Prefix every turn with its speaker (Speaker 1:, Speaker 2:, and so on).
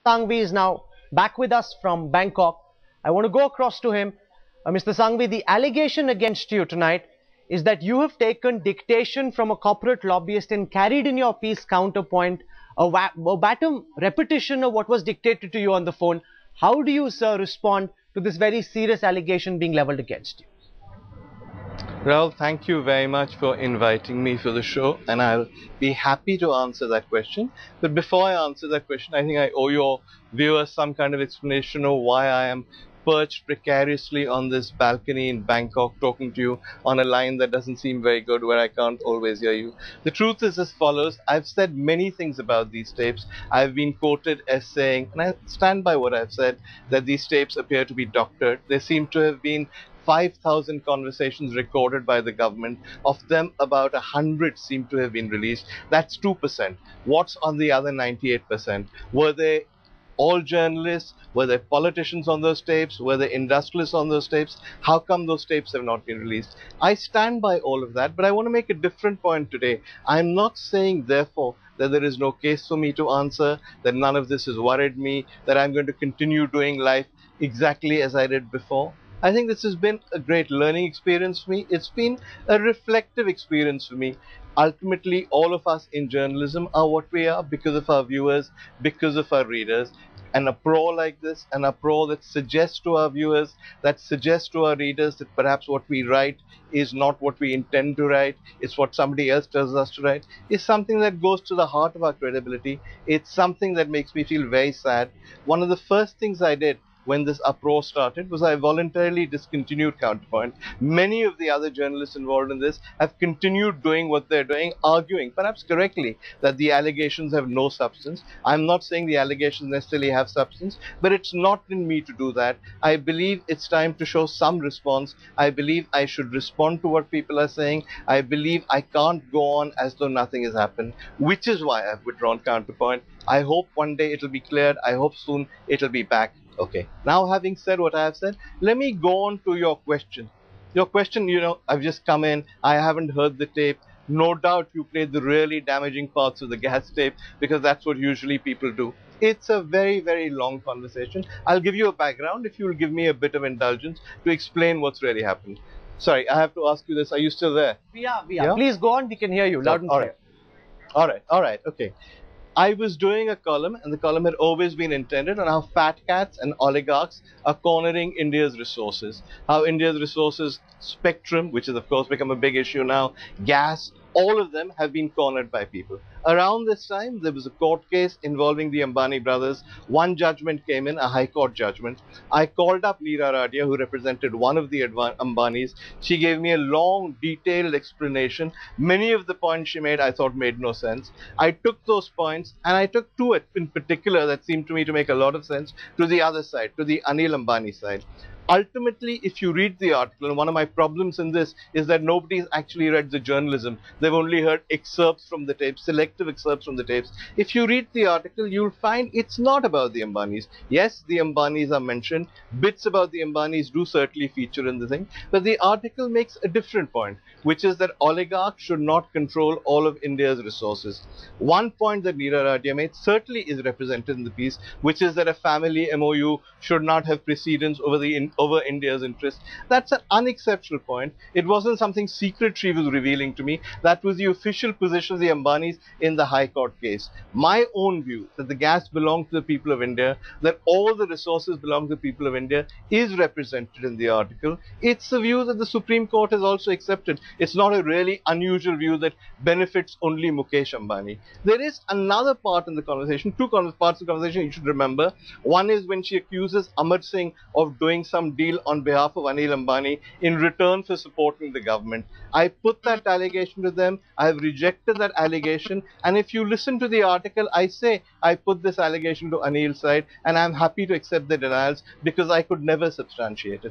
Speaker 1: Sanghvi is now back with us from Bangkok. I want to go across to him. Mr. Sanghvi, the allegation against you tonight is that you have taken dictation from a corporate lobbyist and carried in your piece counterpoint a verbatim repetition of what was dictated to you on the phone. How do you, sir, respond to this very serious allegation being leveled against you?
Speaker 2: Rahul, thank you very much for inviting me for the show, and I'll be happy to answer that question. But before I answer that question, I think I owe your viewers some kind of explanation of why I am perched precariously on this balcony in Bangkok talking to you on a line that doesn't seem very good, where I can't always hear you. The truth is as follows. I've said many things about these tapes. I've been quoted as saying, and I stand by what I've said, that these tapes appear to be doctored. They seem to have been 5,000 conversations recorded by the government. Of them, about 100 seem to have been released. That's 2%. What's on the other 98%? Were they all journalists? Were there politicians on those tapes? Were there industrialists on those tapes? How come those tapes have not been released? I stand by all of that, but I want to make a different point today. I'm not saying, therefore, that there is no case for me to answer, that none of this has worried me, that I'm going to continue doing life exactly as I did before. I think this has been a great learning experience for me. It's been a reflective experience for me. Ultimately, all of us in journalism are what we are because of our viewers, because of our readers. An uproar like this, an uproar that suggests to our viewers, that suggests to our readers that perhaps what we write is not what we intend to write, it's what somebody else tells us to write, is something that goes to the heart of our credibility. It's something that makes me feel very sad. One of the first things I did when this uproar started was I voluntarily discontinued Counterpoint. Many of the other journalists involved in this have continued doing what they're doing, arguing, perhaps correctly, that the allegations have no substance. I'm not saying the allegations necessarily have substance, but it's not in me to do that. I believe it's time to show some response. I believe I should respond to what people are saying. I believe I can't go on as though nothing has happened, which is why I've withdrawn Counterpoint. I hope one day it'll be cleared. I hope soon it'll be back. Okay, now having said what I have said, let me go on to your question. Your question, I've just come in, I haven't heard the tape. No doubt you played the really damaging parts of the gas tape, because that's what usually people do. It's a very, very long conversation. I'll give you a background if you'll give me a bit of indulgence to explain what's really happened. Sorry, I have to ask you this. Are you still there?
Speaker 1: We are. Yeah? Please go on. We can hear you loud and clear.
Speaker 2: All right, okay. I was doing a column, and the column had always been intended on how fat cats and oligarchs are cornering India's resources. How India's resources spectrum, which has of course become a big issue now, gas, all of them have been cornered by people. Around this time, there was a court case involving the Ambani brothers. One judgment came in, a high court judgment. I called up Radia, who represented one of the Ambanis. She gave me a long, detailed explanation. Many of the points she made, I thought made no sense. I took those points, and I took two in particular that seemed to me to make a lot of sense, to the other side, to the Anil Ambani side. Ultimately, if you read the article, and one of my problems in this is that nobody's actually read the journalism. They've only heard excerpts from the tapes, selective excerpts from the tapes. If you read the article, you'll find it's not about the Ambanis. Yes, the Ambanis are mentioned. Bits about the Ambanis do certainly feature in the thing. But the article makes a different point, which is that oligarchs should not control all of India's resources. One point that Neera Radia made certainly is represented in the piece, which is that a family MOU should not have precedence over India's interests. That's an unexceptional point. It wasn't something secret she was revealing to me. That was the official position of the Ambanis in the High Court case. My own view that the gas belonged to the people of India, that all the resources belong to the people of India, is represented in the article. It's a view that the Supreme Court has also accepted. It's not a really unusual view that benefits only Mukesh Ambani. There is another part in the conversation, two parts of the conversation you should remember. One is when she accuses Amar Singh of doing some deal on behalf of Anil Ambani in return for supporting the government. I put that allegation to them. I have rejected that allegation. And if you listen to the article, I say I put this allegation to Anil's side, and I'm happy to accept the denials because I could never substantiate it.